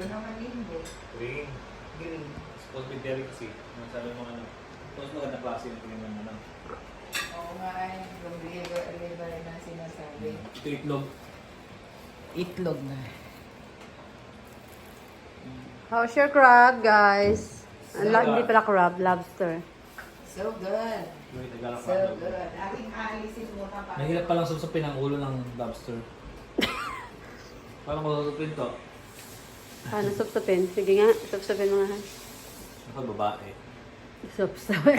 naman hindi. Green. Green. Supposed to be dairy kasi. Sabi mo ano. Tapos maganda klase yung tingin ng ano. Oo nga ay, yung liver na sinasabi. Ito itlog. Itlog na. How's your crab, guys? Hindi pala crab, lobster. So good. May naglalak So good. Aking aalisin muna pa. Mahirap palang susupin ang ulo ng lobster. Paano ko susupin to? Paano supsupin? Sige nga, supsupin mo nga. Ako babae. Supsupin.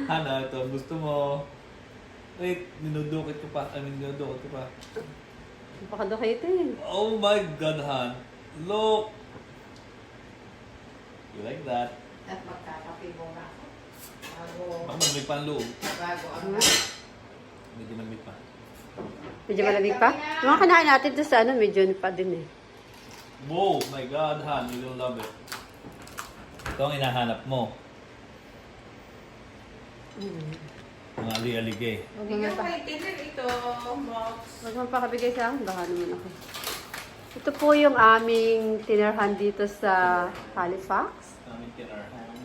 Hana, ito gusto mo. Wait, ninudukit ko pa. Ninudukit ko pa. Napakadukitin. Oh my God, Han. Look! You like that? At magkakape muna ako. Baka malamig pa ang loob. Bago ang Medyo malamig pa. Medyo malamig pa? Yung mga kanain natin doon sa ano, medyo pa din eh. Whoa! My God, Han. You will love it. Ito ang hinahanap mo. Mga ali-alige. Huwag Hindi mo ka may dinner ito, Mox. Huwag mo pakabigay sa akin, baka naman ako. Ito po yung aming tinirhan dito sa Halifax. Aming kinarhan.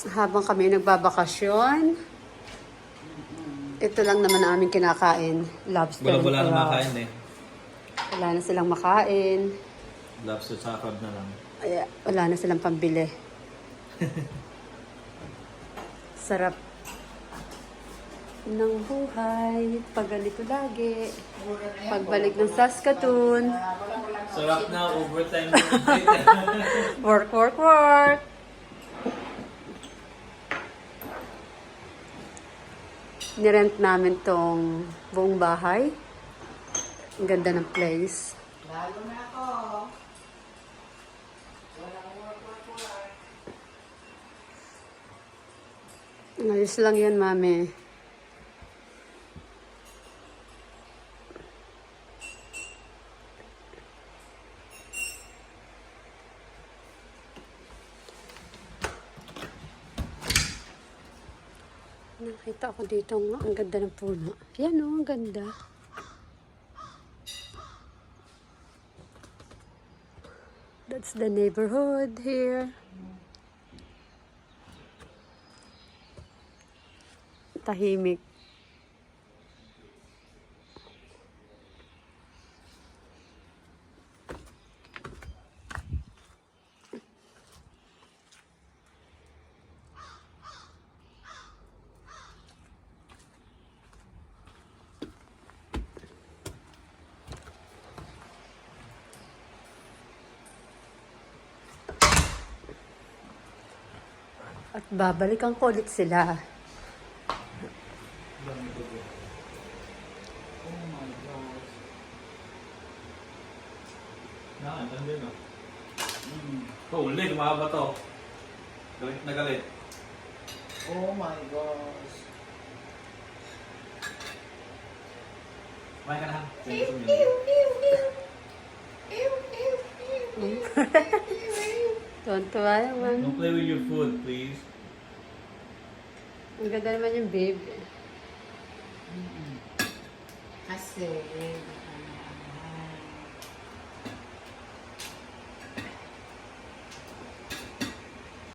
Habang kami nagbabakasyon, ito lang naman ang aming kinakain. Lobster and Wala na crab. makain eh. Wala na silang makain. Lobster sa crab na lang. Ay, wala na silang pambili. Sarap ng buhay. Pag ganito lagi. Pagbalik ng Saskatoon. Sarap na, overtime. Work, work, work. Nirent namin tong buong bahay. Ang ganda ng place. Lalo na ako. Walang work. Ayos lang yun, mami. Nakita ko dito ang ganda ng puno. Yan o, ang ganda. That's the neighborhood here. Tahimik. At babalikan ko ulit sila. Nandun no? Oh, ulit, umahaba to. Galit na galit. Oh my gosh. Kumain ka na. Tuwan-tuwa naman. Don't play with your food, please. Ang ganda naman yung babe. Kasi